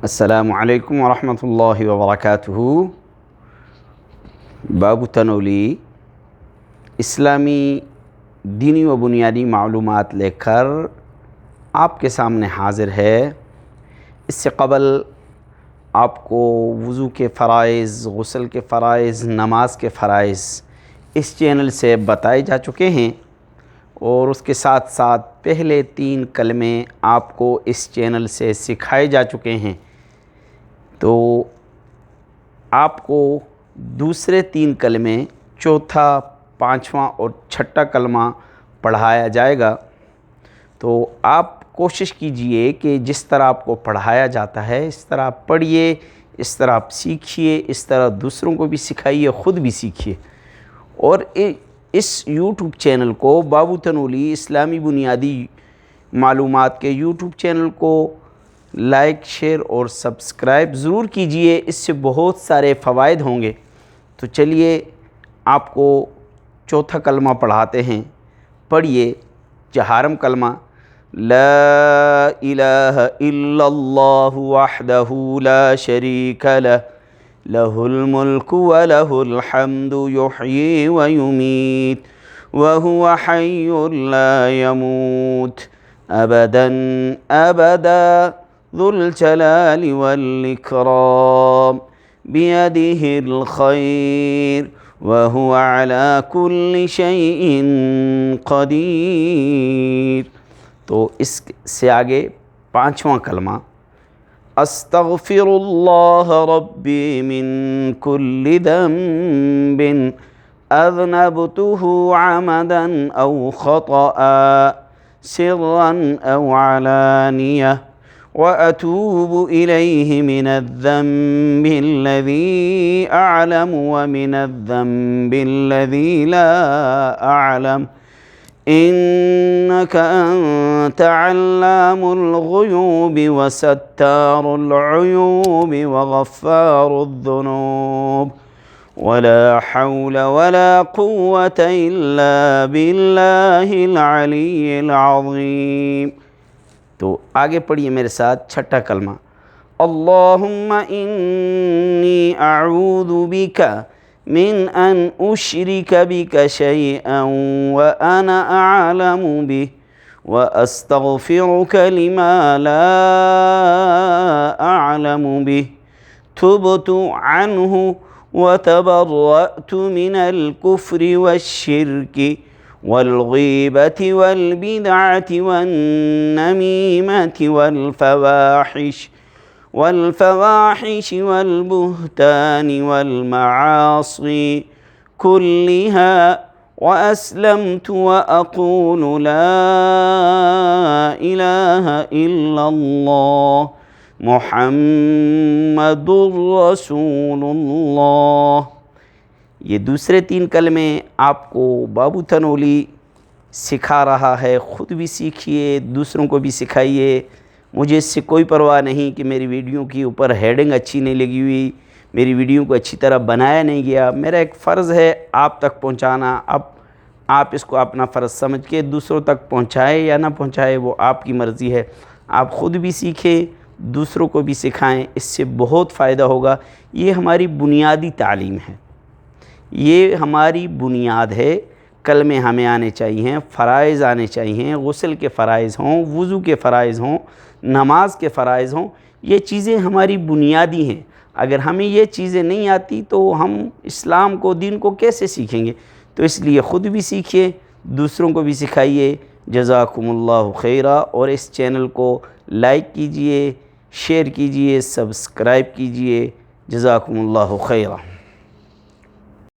अस्सलामु अलैकुम वरहमतुल्लाहि वबरकातुहू। बाबू तनौली इस्लामी दीनी व बुनियादी मालूमात लेकर आपके सामने हाज़िर है। इससे क़बल आपको वज़ू के फ़राइज़, गुस्ल के फ़राइज़, नमाज के फ़राइज़ इस चैनल से बताए जा चुके हैं और उसके साथ साथ पहले 3 कलमे आपको इस चैनल से सिखाए जा चुके हैं। तो आपको दूसरे 3 कलमे, चौथा, 5वां और 6ठा कलमा पढ़ाया जाएगा। तो आप कोशिश कीजिए कि जिस तरह आपको पढ़ाया जाता है इस तरह आप पढ़िए, इस तरह आप सीखिए, इस तरह दूसरों को भी सिखाइए, ख़ुद भी सीखिए। और इस YouTube चैनल को, बाबू तनौली इस्लामी बुनियादी मालूमात के YouTube चैनल को लाइक, शेयर और सब्सक्राइब ज़रूर कीजिए। इससे बहुत सारे फ़वाइद होंगे। तो चलिए आपको चौथा कलमा पढ़ाते हैं। पढ़िए जहारम कलमा, ला इलाहा इल्लल्लाहु वहदहू ला शरीका लह, लहुल मुल्कु व लहुल हम्दु युह्यी व युमीत व हुवा हय्युन ला यमूत अबदन अबदा ज़ुल जलाली वल इकराम बियदिहिल खैर व हुवा अला कुल्लि शैइन क़दीर। तो इससे आगे 5वां कलमा, अस्तग़फ़िरुल्लाह रब्बी मिन कुल्लि ज़ंबिन अज़नबतुहु अमदन औ ख़तअ सिर्रन औ अलानियह व अतूबु इलैहि मिनज़्ज़ंबिल्लज़ी अअलमु व मिनज़्ज़ंबिल्लज़ी ला अअलम इन्नका अन्त अल्लामुल ग़ुयूबि व सत्तारुल उयूबि व ग़फ़्फ़ारुज़ ज़ुनूब वला हौला वला क़ुव्वता इल्ला बिल्लाहिल अलिय्यिल अज़ीम। तो आगे पढ़िए मेरे साथ 6ठा कलमा, अल्लाहुम्मा इन्नी अऊज़ु बिका मिन अन उश्रिका बिका शैअन व अना अअलमु बिही व अस्तग़फ़िरुका लिमा ला अअलमु बिही तुबतु अन्हु व तबर्रअतु मिनल कुफ्रि वश्शिर्कि वल ग़ीबति वल बिदअति वन नमीमति वल फ़वाहिश वल बुहतानि वल मआसी कुल्लिहा व अस्लमतु व अक़ूलु ला इलाहा इल्लल्लाह मुहम्मदुर रसूलुल्लाह। ये दूसरे 3 कलमे आपको बाबू तनौली सिखा रहा है। ख़ुद भी सीखिए, दूसरों को भी सिखाइए। मुझे इससे कोई परवाह नहीं कि मेरी वीडियो के ऊपर हेडिंग अच्छी नहीं लगी हुई, मेरी वीडियो को अच्छी तरह बनाया नहीं गया। मेरा एक फ़र्ज़ है आप तक पहुंचाना। अब आप इसको अपना फ़र्ज़ समझ के दूसरों तक पहुंचाए या ना पहुंचाए वो आपकी मर्ज़ी है। आप ख़ुद भी सीखें, दूसरों को भी सिखाएं, इससे बहुत फ़ायदा होगा। ये हमारी बुनियादी तालीम है, ये हमारी बुनियाद है। कलमे हमें आने चाहिए, फ़राइज़ आने चाहिए, गुस्ल के फ़राइज़ हों, वज़ू के फ़राइज़ हों, नमाज के फ़राइज़ हों। ये चीज़ें हमारी बुनियादी हैं। अगर हमें ये चीज़ें नहीं आती तो हम इस्लाम को, दीन को कैसे सीखेंगे? तो इसलिए ख़ुद भी सीखिए, दूसरों को भी सिखाइए। जज़ाकुमुल्लाहु खैरा। और इस चैनल को लाइक कीजिए, शेयर कीजिए, सब्सक्राइब कीजिए। जज़ाकुमुल्लाहु खैरा।